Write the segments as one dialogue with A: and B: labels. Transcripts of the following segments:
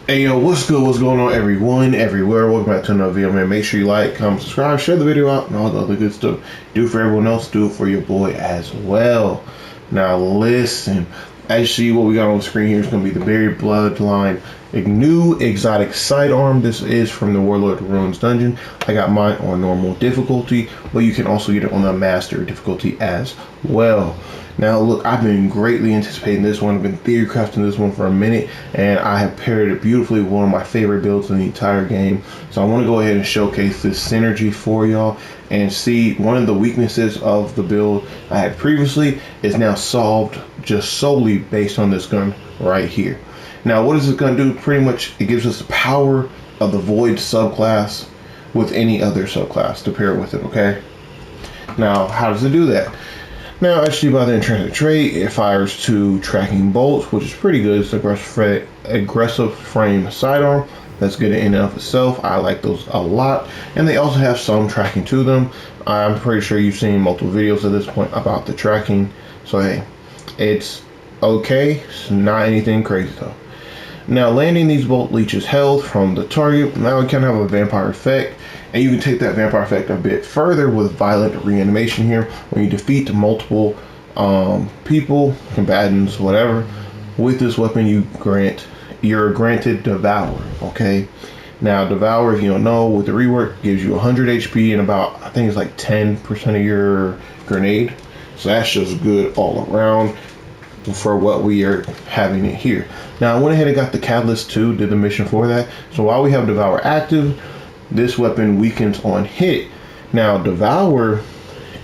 A: Hey yo, what's good? What's going on, everyone, everywhere? Welcome back to another video, man. Make sure you like, comment, subscribe, share the video out, and all the other good stuff. Do it for everyone else, do it for your boy as well. Now listen, as you see, what we got on the screen here is going to be the Buried Bloodline, a new exotic sidearm. This is from the Warlord of Ruins dungeon. I got mine on normal difficulty, but you can also get it on the master difficulty as well. Now look, I've been greatly anticipating this one. I've been theory crafting this one for a minute, and I have paired it beautifully with one of my favorite builds in the entire game. So I want to go ahead and showcase this synergy for y'all and see one of the weaknesses of the build I had previously is now solved just solely based on this gun right here. Now what is this gun do? Pretty much it gives us the power of the Void subclass with any other subclass to pair with it, okay? Now how does it do that? Now, actually, by the intrinsic trait, it fires 2 tracking bolts, which is pretty good. It's an aggressive frame sidearm. That's good in and of itself. I like those a lot. And they also have some tracking to them. I'm pretty sure you've seen multiple videos at this point about the tracking. So, hey, it's okay. It's not anything crazy, though. Now, landing these bolt leeches health from the target. Now, we kind of have a vampire effect. And you can take that vampire effect a bit further with violent reanimation here. When you defeat multiple people, combatants, whatever, with this weapon you're granted Devour, okay? Now Devour, if you don't know, with the rework gives you 100 HP and about, I think it's like 10% of your grenade. So that's just good all around for what we are having it here. Now I went ahead and got the Catalyst too, did the mission for that. So while we have Devour active, this weapon weakens on hit. Now Devour,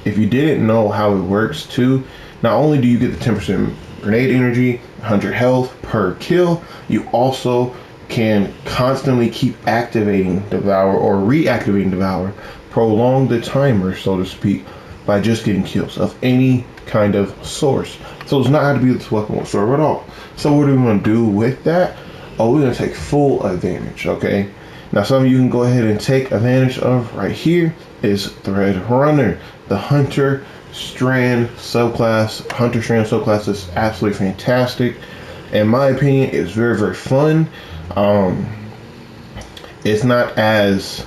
A: if you didn't know how it works too, not only do you get the 10% grenade energy, 100 health per kill, you also can constantly keep activating Devour or reactivating Devour, prolong the timer, so to speak, by just getting kills of any kind of source. So it's not how to be this weapon whatsoever at all. So what are we going to do with that? Oh, we're going to take full advantage, okay? Now something you can go ahead and take advantage of right here is Thread Runner. The Hunter Strand subclass. Hunter Strand subclass is absolutely fantastic. In my opinion, it's very, very fun. It's not as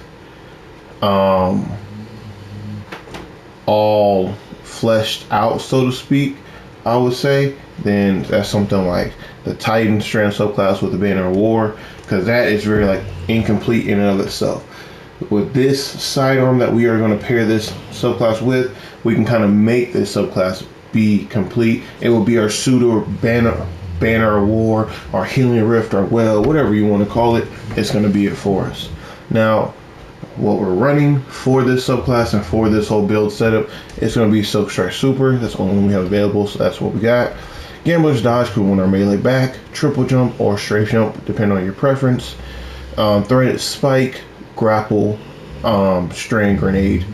A: all fleshed out, so to speak, I would say, then that's something like the Titan Strand subclass with the Banner of War, because that is very like incomplete in and of itself. With this sidearm that we are going to pair this subclass with, we can kind of make this subclass be complete. It will be our sudo Banner of War, our Healing Rift, our Well, whatever you want to call it. It's going to be it for us. Now, what we're running for this subclass and for this whole build setup, it's going to be Silk Strike Super. That's the only one we have available, so that's what we got. Gambler's Dodge, because we want our melee back, triple jump or strafe jump, depending on your preference. Threaded Spike, grapple, strand grenade.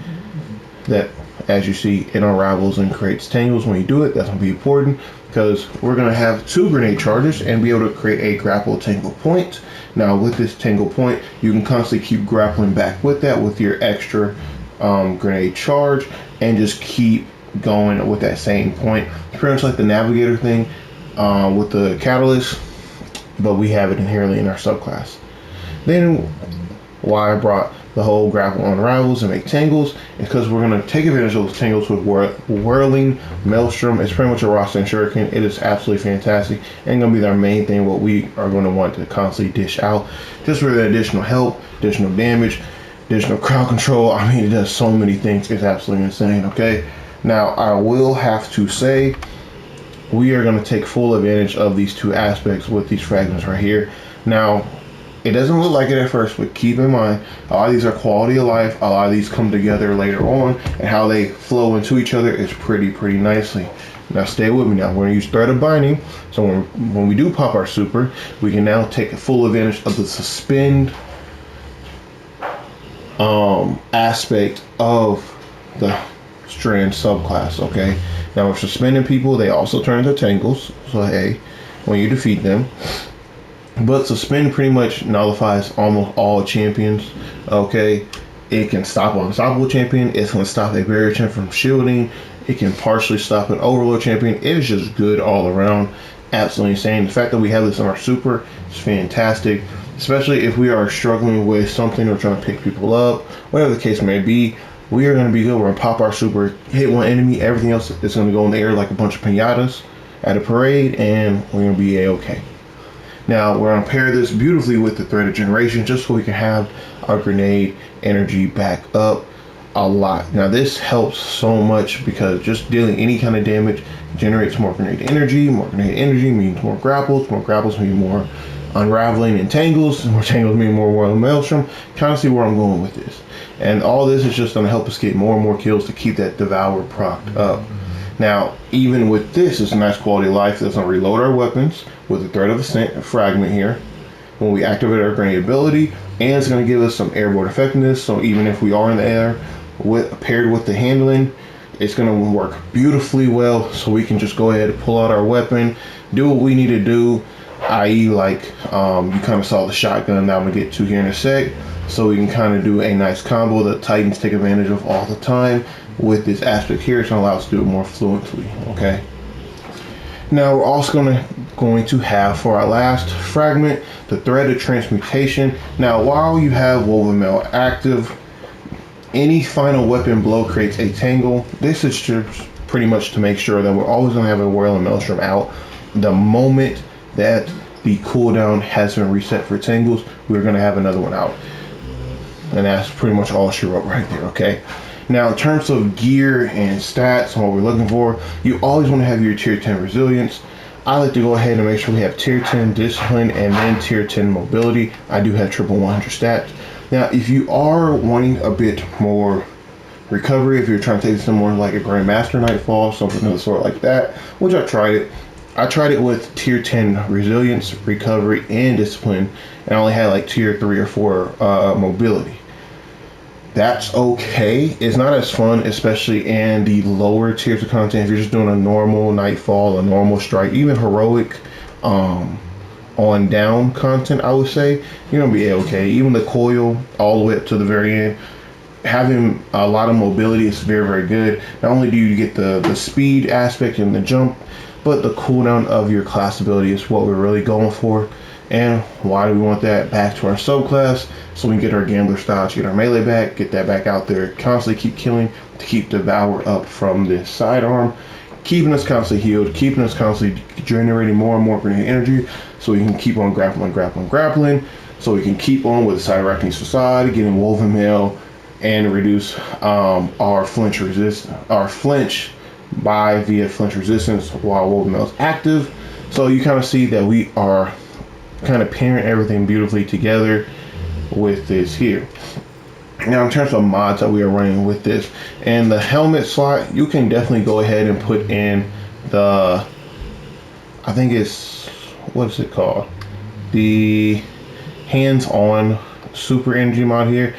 A: That, as you see, it unravels and creates tangles when you do it. That's going to be important because we're going to have 2 grenade charges and be able to create a grapple tangle point. Now with this tangle point, you can constantly keep grappling back with that with your extra grenade charge and just keep going with that same point. It's pretty much like the navigator thing with the catalyst, but we have it inherently in our subclass. Then why I brought the whole grapple unravels and make tangles is because we're going to take advantage of those tangles with whirling maelstrom. It's pretty much a Rostand shuriken. It is absolutely fantastic and going to be our main thing, what we are going to want to constantly dish out just for the additional help, additional damage, additional crowd control. I mean, it does so many things. It's absolutely insane. Okay, now I will have to say we are going to take full advantage of these 2 aspects with these fragments right here. Now it doesn't look like it at first, but keep in mind, a lot of these are quality of life. A lot of these come together later on, and how they flow into each other is pretty nicely. Now stay with me. Now we're going to use Thread of Binding, so when we do pop our super, we can now take full advantage of the suspend aspect of the Strand subclass. Okay, now we're suspending people. They also turn into tangles, so hey, when you defeat them. But suspend pretty much nullifies almost all champions. Okay, it can stop an unstoppable champion. It's going to stop a barrier champion from shielding. It can partially stop an overload champion. It is just good all around. Absolutely insane. The fact that we have this on our super is fantastic. especially if we are struggling with something or trying to pick people up, whatever the case may be. We are going to be good. We're going to pop our super, hit one enemy, everything else is going to go in the air like a bunch of piñatas at a parade, and we're going to be a-okay. Now, we're going to pair this beautifully with the thread of generation just so we can have our grenade energy back up a lot. Now, this helps so much because just dealing any kind of damage generates more grenade energy. More grenade energy means more grapples. More grapples mean more unraveling and tangles. More tangles mean more Royal Maelstrom. Kind of see where I'm going with this. And all this is just going to help us get more and more kills to keep that Devour procced up. Now, even with this, it's a nice quality of life that's going to reload our weapons with the Thread of Ascent fragment here when we activate our grenade ability, and it's going to give us some airborne effectiveness. So even if we are in the air, paired with the handling, it's going to work beautifully well. So we can just go ahead and pull out our weapon, do what we need to do, i.e. like you kind of saw the shotgun that I'm going to get to here in a sec. So we can kind of do a nice combo that Titans take advantage of all the time. With this aspect here, it's going to allow us to do it more fluently, okay? Now we're also going to have for our last fragment, the Thread of Transmutation. Now while you have Woven Mail active, any final weapon blow creates a tangle. This is just pretty much to make sure that we're always going to have a Royal Maelstrom out. The moment that the cooldown has been reset for tangles, we're going to have another one out. And that's pretty much all she wrote right there, okay? Now, in terms of gear and stats and what we're looking for, you always want to have your tier 10 resilience. I like to go ahead and make sure we have tier 10 discipline and then tier 10 mobility. I do have triple 100 stats. Now, if you are wanting a bit more recovery, if you're trying to take this more like a Grandmaster Nightfall, something of the sort like that, which I tried it. I tried it with tier 10 resilience, recovery, and discipline, and I only had like tier 3 or 4 mobility. That's okay. It's not as fun, especially in the lower tiers of content. If you're just doing a normal Nightfall, a normal Strike, even heroic on down content, I would say, you're going to be okay. Even the coil all the way up to the very end, having a lot of mobility is very, very good. Not only do you get the speed aspect and the jump, but the cooldown of your class ability is what we're really going for. And why do we want that? Back to our subclass, so we can get our Gambler style, to get our melee back, get that back out there, constantly keep killing, to keep Devour up from this sidearm, keeping us constantly healed, keeping us constantly generating more and more grenade energy, so we can keep on grappling, so we can keep on with the Side Arachne's Facade, getting Woven Mail, and reduce our flinch via flinch resistance while Woven Mail is active. So you kind of see that we are kind of pairing everything beautifully together with this here. Now, in terms of mods that we are running with this, and the helmet slot, you can definitely go ahead and put in the, I think it's, what is it called? The hands-on super energy mod here.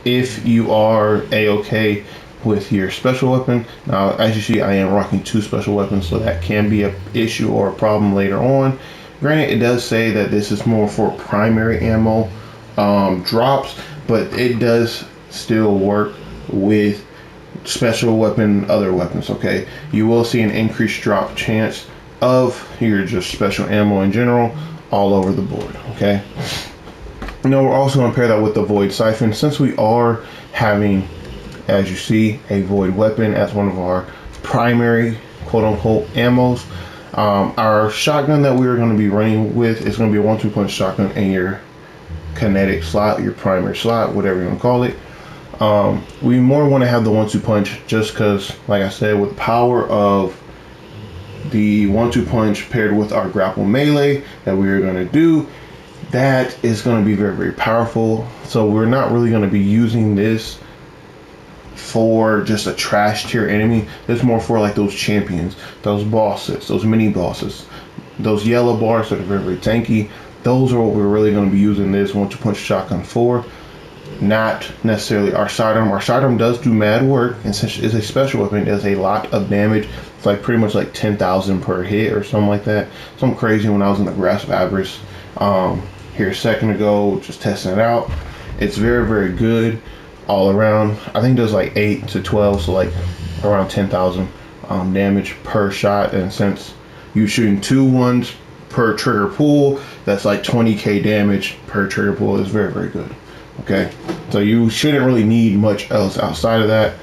A: If you are a-okay with your special weapon. Now, as you see, I am rocking 2 special weapons, so that can be an issue or a problem later on. Granted, it does say that this is more for primary ammo drops, but it does still work with special weapon, other weapons, okay? You will see an increased drop chance of your just special ammo in general all over the board, okay? Now, we're also going to pair that with the Void Siphon, since we are having, as you see, a Void weapon as one of our primary quote-unquote ammos. Our shotgun that we're going to be running with is going to be a 1-2 punch shotgun in your kinetic slot, your primary slot, whatever you want to call it. We more want to have the 1-2 punch just because, like I said, with the power of the 1-2 punch paired with our grapple melee that we are going to do, that is going to be very, very powerful. So we're not really going to be using this for just a trash tier enemy. It's more for like those champions, those bosses, those mini bosses, those yellow bars that are very, very tanky. Those are what we're really going to be using this 1-2 punch shotgun for, not necessarily our sidearm. Our sidearm does do mad work, and since it's a special weapon, it does a lot of damage. It's like pretty much like 10,000 per hit or something like that. Something crazy when I was in the Grasp of Avarice here a second ago, just testing it out. It's very, very good all around. I think it does like 8 to 12, so like around 10,000 damage per shot. And since you're shooting 2 ones per trigger pull. That's like 20k damage per trigger pull. Is very, very good. Okay, so you shouldn't really need much else outside of that.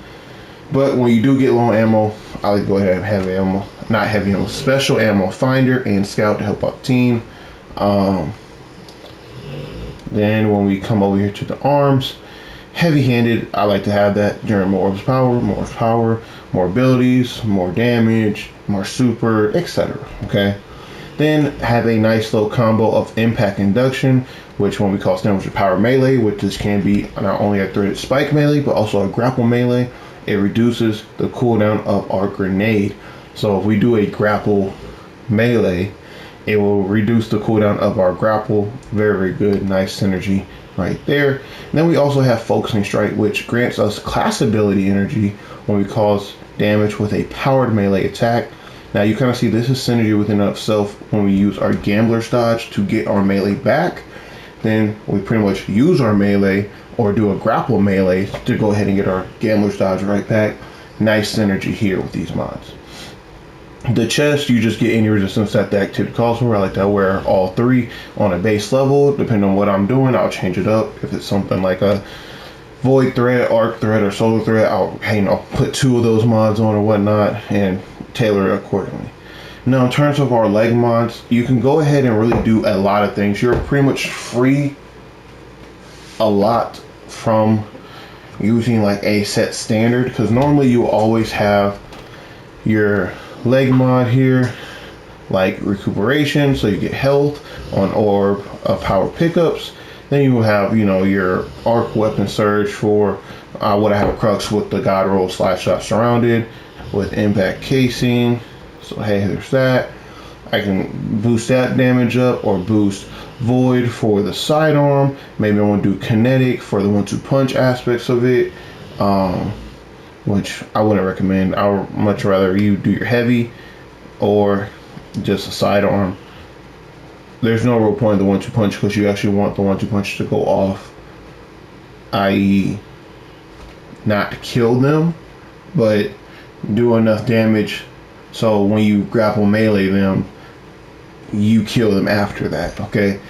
A: But when you do get low on ammo, I like to go ahead and have heavy ammo, not heavy ammo, special ammo finder and scout to help out the team. Then when we come over here to the arms, heavy-handed, I like to have that during more power, more abilities, more damage, more super, etc. Okay. Then have a nice little combo of impact induction, which one we call standard power melee, which this can be not only a threaded spike melee, but also a grapple melee. It reduces the cooldown of our grenade. So if we do a grapple melee, it will reduce the cooldown of our grapple. Very, very good. Nice synergy right there. And then we also have focusing strike, which grants us class ability energy when we cause damage with a powered melee attack. Now you kind of see this is synergy within itself when we use our gambler's dodge to get our melee back. Then we pretty much use our melee or do a grapple melee to go ahead and get our gambler's dodge right back. Nice synergy here with these mods. The chest, you just get any resistance that the activity calls for. I like to wear all three on a base level. Depending on what I'm doing, I'll change it up. If it's something like a void thread, arc thread, or solar thread, I'll put 2 of those mods on or whatnot and tailor it accordingly. Now in terms of our leg mods, you can go ahead and really do a lot of things. You're pretty much free a lot from using like a set standard, because normally you always have your leg mod here like recuperation, so you get health on orb of power pickups. Then you will have, you know, your arc weapon surge for what I have a crux with the god roll / shot surrounded with impact casing. So hey, there's that. I can boost that damage up or boost void for the sidearm. Maybe I want to do kinetic for the 1-2 punch aspects of it, which I wouldn't recommend. I would much rather you do your heavy or just a sidearm. There's no real point in the 1-2 punch because you actually want the 1-2 punch to go off, i.e. not to kill them, but do enough damage so when you grapple melee them, you kill them after that. Okay,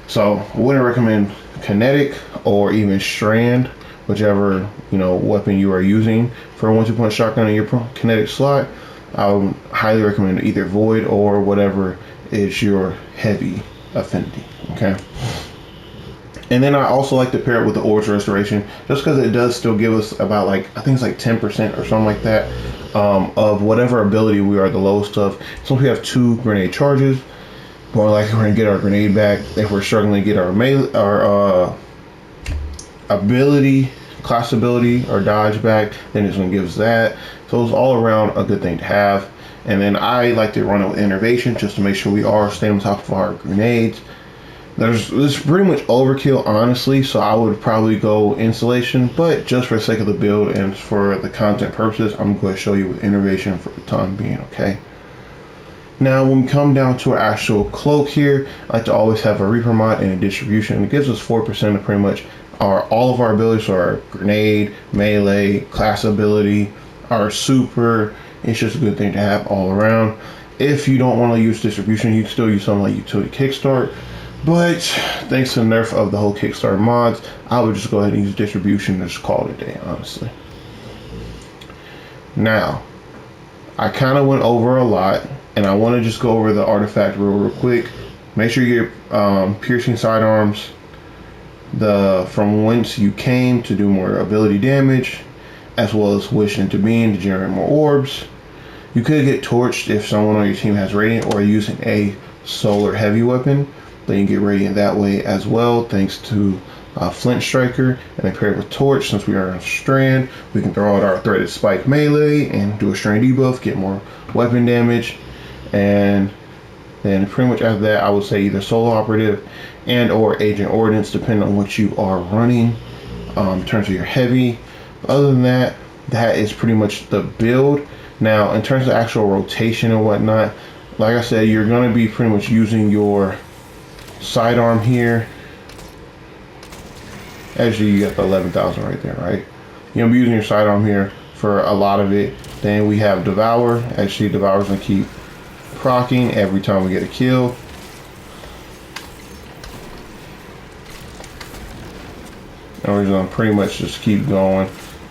A: so I wouldn't recommend kinetic or even strand, whichever, you know, weapon you are using for a 1-2 punch shotgun in your kinetic slot. I would highly recommend either void or whatever is your heavy affinity. Okay, and then I also like to pair it with the orbs restoration, just because it does still give us about, like, I think it's like 10% or something like that, of whatever ability we are the lowest of. So if we have 2 grenade charges, more likely we're gonna get our grenade back. If we're struggling to get our melee, our ability, class ability, or dodge back, then it's gonna give us that. So it's all around a good thing to have. And then I like to run it with innervation just to make sure we are staying on top of our grenades. This is pretty much overkill, honestly, so I would probably go insulation, but just for the sake of the build and for the content purposes, I'm going to show you with innervation for the time being. Okay. Now when we come down to our actual cloak here, I like to always have a Reaper mod and a distribution. It gives us 4% of pretty much all of our abilities, so our grenade, melee, class ability, our super. It's just a good thing to have all around. If you don't want to use distribution, you can still use something like utility kickstart, but thanks to the nerf of the whole Kickstarter mods, I would just go ahead and use distribution and just call it a day, honestly. Now, I kind of went over a lot, and I want to just go over the artifact real quick. Make sure you get piercing sidearms, from whence you came to do more ability damage, as well as wish into being to generate more orbs. You could get torched if someone on your team has radiant or using a solar heavy weapon. Then you get radiant that way as well, thanks to Flint Striker. And then paired with torch, since we are on strand, we can throw out our threaded spike melee and do a strand debuff, get more weapon damage. And then pretty much after that, I would say either solo operative and or agent ordnance, depending on what you are running in terms of your heavy. Other than that, that is pretty much the build. Now, in terms of actual rotation and whatnot, like I said, you're going to be pretty much using your sidearm here. Actually, you got the 11,000 right there, right? You're going to be using your sidearm here for a lot of it. Then we have Devour. Actually, Devour's going to keep proccing every time we get a kill. And we're gonna pretty much just keep going.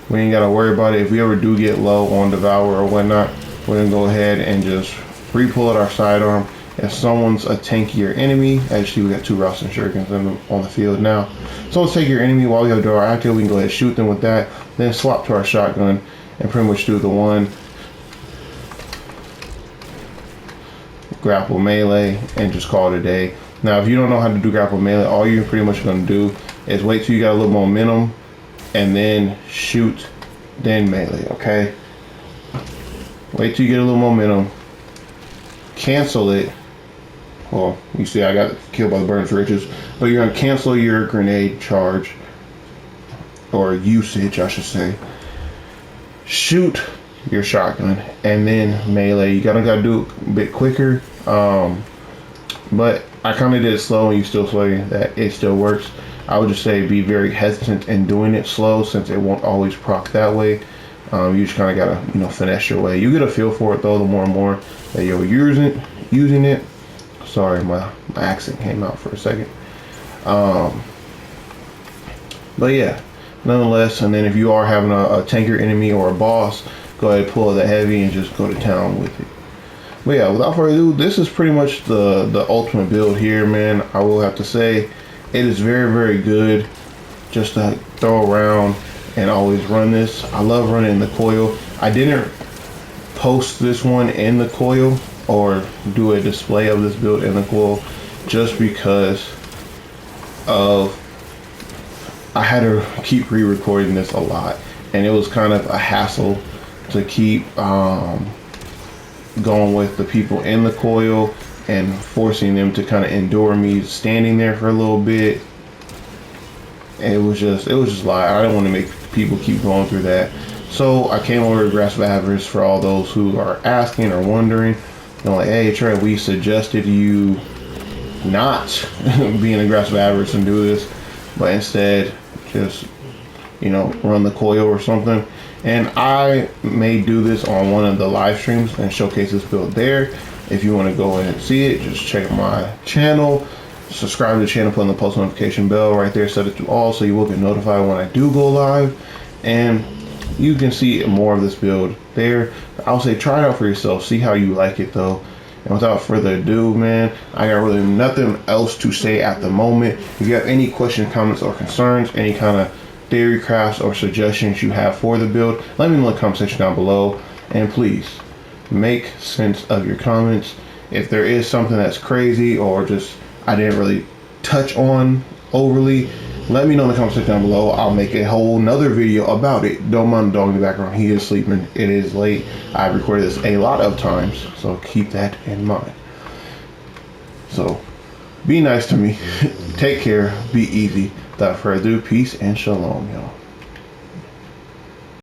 A: We ain't gotta worry about it. If we ever do get low on Devour or whatnot, we're gonna go ahead and just re-pull out our sidearm. If someone's a tankier enemy, actually we got 2 Ross and Shurikens on the field now. So let's take your enemy while we have Devour active. We can go ahead and shoot them with that. Then swap to our shotgun and pretty much do the one grapple melee and just call it a day. Now, if you don't know how to do grapple melee, all you're pretty much gonna do is wait till you got a little momentum and then shoot, then melee, okay? Wait till you get a little momentum, cancel it. Well, you see I got killed by the burn riches, but you're gonna cancel your grenade charge, or usage, I should say. Shoot your shotgun, and then melee. You gotta do it a bit quicker, but I kind of did it slow, and you still say that it still works. I would just say be very hesitant in doing it slow, since it won't always proc that way. You just kind of gotta, finesse your way. You get a feel for it though, the more and more that you're using it. Sorry, my accent came out for a second. But yeah, nonetheless. And then if you are having a tanker enemy or a boss, go ahead and pull the heavy and just go to town with it. But yeah, without further ado, this is pretty much the ultimate build here, man. I will have to say it is very, very good just to throw around and always run this. I love running the coil. I didn't post this one in the coil or do a display of this build in the coil just because of I had to keep re-recording this a lot, and it was kind of a hassle to keep going with the people in the coil and forcing them to kind of endure me standing there for a little bit. It was just like I didn't want to make people keep going through that. So I came over to Grasp of Avarice for all those who are asking or wondering. Like, hey Trey, we suggested you not be in a Grasp of Avarice and do this, but instead just run the coil or something. And I may do this on one of the live streams and showcase this build there. If you want to go ahead and see it, just check my channel, subscribe to the channel, put on the post notification bell right there, set it to all so you will get notified when I do go live, and you can see more of this build there. I'll say try it out for yourself, see how you like it though. And without further ado, man, I got really nothing else to say at the moment. If you have any questions, comments, or concerns, any kind of theory crafts or suggestions you have for the build, let me know in the comment section down below. And please make sense of your comments. If there is something that's crazy or just I didn't really touch on overly, let me know in the comment section down below. I'll make a whole nother video about it. Don't mind the dog in the background, he is sleeping. It is late. I've recorded this a lot of times, so keep that in mind. So be nice to me. Take care, be easy. Without further ado, peace and shalom, y'all.